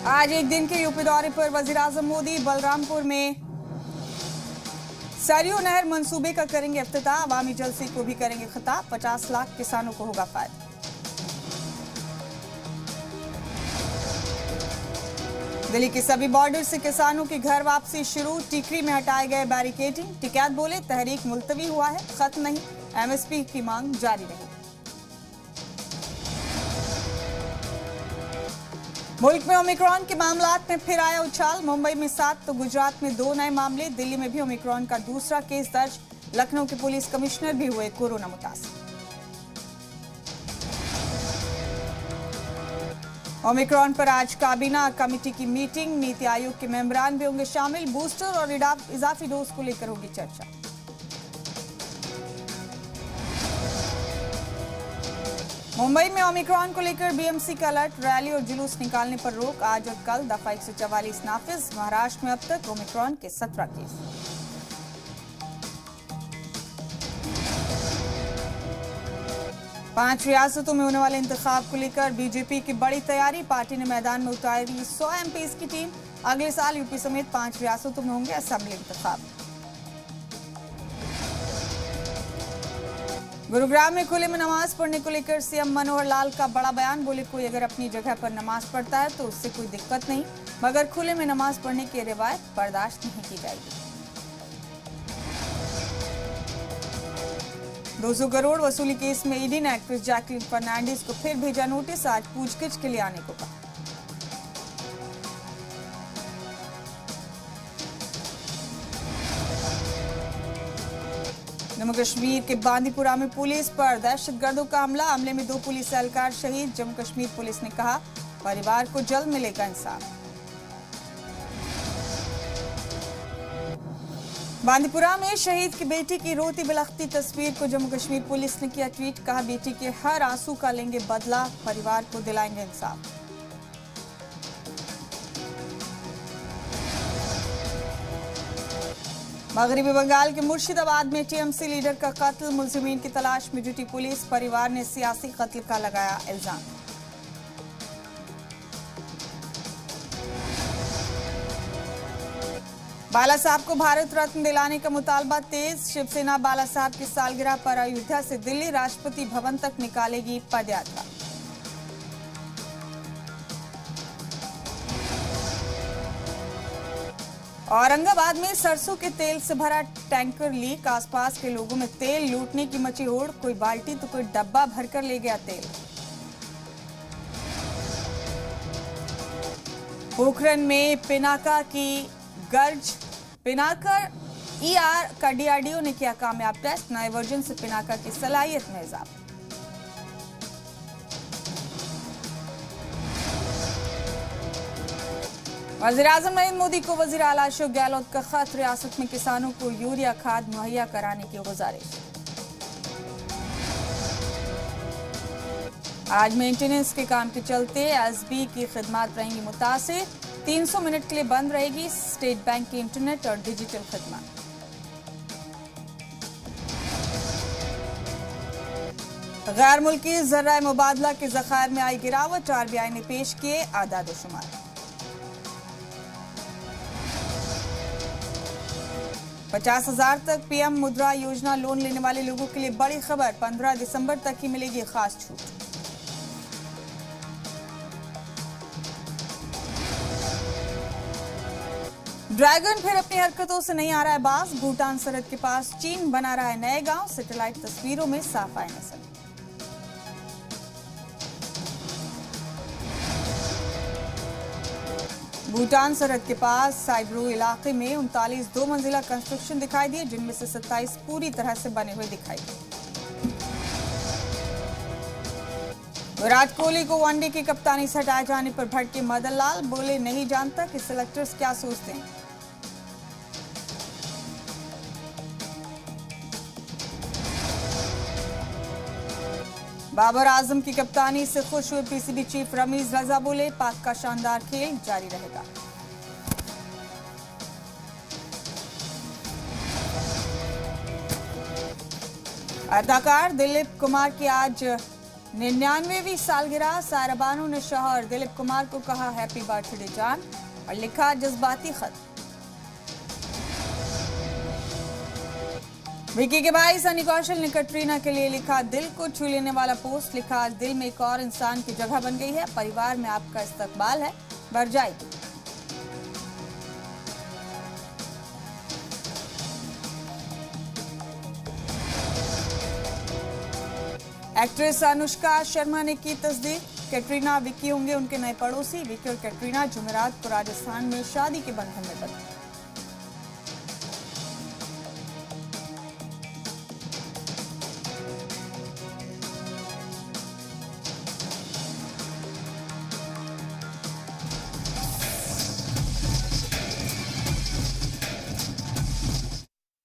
आज एक दिन के यूपी दौरे पर वजीर-आजम मोदी बलरामपुर में सरयू नहर मंसूबे का करेंगे इफ्तिताह। अवामी जलसे को भी करेंगे खिताब। 50 लाख किसानों को होगा फायदा। दिल्ली के सभी बॉर्डर से किसानों की घर वापसी शुरू। टिकरी में हटाए गए बैरिकेडिंग। टिकैत बोले तहरीक मुलतवी हुआ है, खत्म नहीं, एमएसपी की मांग जारी रही। मुल्क में ओमिक्रॉन के मामलात में फिर आया उछाल। मुंबई में 7 तो गुजरात में 2 नए मामले। दिल्ली में भी ओमिक्रॉन का दूसरा केस दर्ज। लखनऊ के पुलिस कमिश्नर भी हुए कोरोना मुतासिर। ओमिक्रॉन पर आज काबीना कमेटी की मीटिंग। नीति आयोग के मेंबरान भी होंगे शामिल। बूस्टर और इजाफी डोज को लेकर होगी चर्चा। मुंबई में ओमिक्रॉन को लेकर बीएमसी का अलर्ट। रैली और जुलूस निकालने पर रोक। आज और कल दफा 144 नाफिज। महाराष्ट्र में अब तक ओमिक्रॉन के 17 केस। पांच रियासतों में होने वाले इंतखाब को लेकर बीजेपी की बड़ी तैयारी। पार्टी ने मैदान में उतारी 100 एमपीज की टीम। अगले साल यूपी समेत 5 रियासतों में होंगे असेंबली इंतखाब। गुरुग्राम में खुले में नमाज पढ़ने को लेकर सीएम मनोहर लाल का बड़ा बयान। बोले कोई अगर अपनी जगह पर नमाज पढ़ता है तो उससे कोई दिक्कत नहीं, मगर खुले में नमाज पढ़ने की रिवायत बर्दाश्त नहीं की जाएगी। 200 करोड़ वसूली केस में ईडी ने एक्ट्रेस जैकलीन फर्नांडिस को फिर भेजा नोटिस। आज पूछगिछ के लिए आने को कहा। जम्मू कश्मीर के बांदीपुरा में पुलिस पर दहशतगर्दों का हमला। हमले में 2 पुलिस एहलकार शहीद। जम्मू कश्मीर पुलिस ने कहा परिवार को जल्द मिलेगा इंसाफ। बांदीपुरा में शहीद की बेटी की रोती बिलखती तस्वीर को जम्मू कश्मीर पुलिस ने किया ट्वीट। कहा बेटी के हर आंसू का लेंगे बदला, परिवार को दिलाएंगे इंसाफ। मगरबी बंगाल के मुर्शिदाबाद में टीएमसी लीडर का कत्ल। मुलजिमीन की तलाश में जुटी पुलिस। परिवार ने सियासी कत्ल का लगाया इल्जाम। बाला साहब को भारत रत्न दिलाने का मुतालबा तेज। शिवसेना बाला साहब की सालगिरह पर अयोध्या से दिल्ली राष्ट्रपति भवन तक निकालेगी पदयात्रा। औरंगाबाद में सरसों के तेल से भरा टैंकर लीक। आसपास के लोगों में तेल लूटने की मची होड़। कोई बाल्टी तो कोई डब्बा भरकर ले गया तेल। पोखरण में पिनाका की गर्ज। पिनाकर ईआर का डीआरडीओ ने किया कामयाब टेस्ट। नए वर्जन से पिनाका की सलाहियत में इजाफा। वज़ीर-ए-आज़म नरेंद्र मोदी को वज़ीर आला अशोक गहलोत का खत। रियासत में किसानों को यूरिया खाद मुहैया कराने की गुजारिश। आज मेंटेनेंस के काम के चलते एसबी की खिदमत रहेंगी मुतासिर। 300 मिनट के लिए बंद रहेगी स्टेट बैंक की इंटरनेट और डिजिटल खिदमत। गैर मुल्की ज़र्रा मुबादला के ज़खायर में आई गिरावट। आरबीआई ने पेश किए आदाद शुमार। 50,000 तक पीएम मुद्रा योजना लोन लेने वाले लोगों के लिए बड़ी खबर। 15 दिसंबर तक ही मिलेगी खास छूट। ड्रैगन फिर अपनी हरकतों से नहीं आ रहा है बाज। भूटान सरहद के पास चीन बना रहा है नए गांव। सैटेलाइट तस्वीरों में साफ आए नजर। भूटान सरहद के पास साइब्रो इलाके में 39 2 मंजिला कंस्ट्रक्शन दिखाई दिए, जिनमें से 27 पूरी तरह से बने हुए दिखाई दिए। विराट कोहली को वनडे की कप्तानी से हटाए जाने पर भड़के मदन लाल। बोले नहीं जानता कि सिलेक्टर्स क्या सोचते हैं। बाबर आजम की कप्तानी से खुश हुए पीसीबी चीफ रमीज रजा। बोले पाक का शानदार खेल जारी रहेगा। अदाकार दिलीप कुमार की आज 99वीं सालगिरह, सायरा बानो ने शौहर दिलीप कुमार को कहा हैप्पी बर्थडे जान और लिखा जज्बाती खत। विकी के भाई सनी कौशल ने कटरीना के लिए लिखा दिल को छू लेने वाला पोस्ट। लिखा आज दिल में एक और इंसान की जगह बन गई है, परिवार में आपका इस्तकबाल है, बढ़ जाएगी। एक्ट्रेस अनुष्का शर्मा ने की तस्दीक, कैटरीना विकी होंगे उनके नए पड़ोसी। विकी और कैटरीना जुमेरात को राजस्थान में शादी के बंधन में बंधे।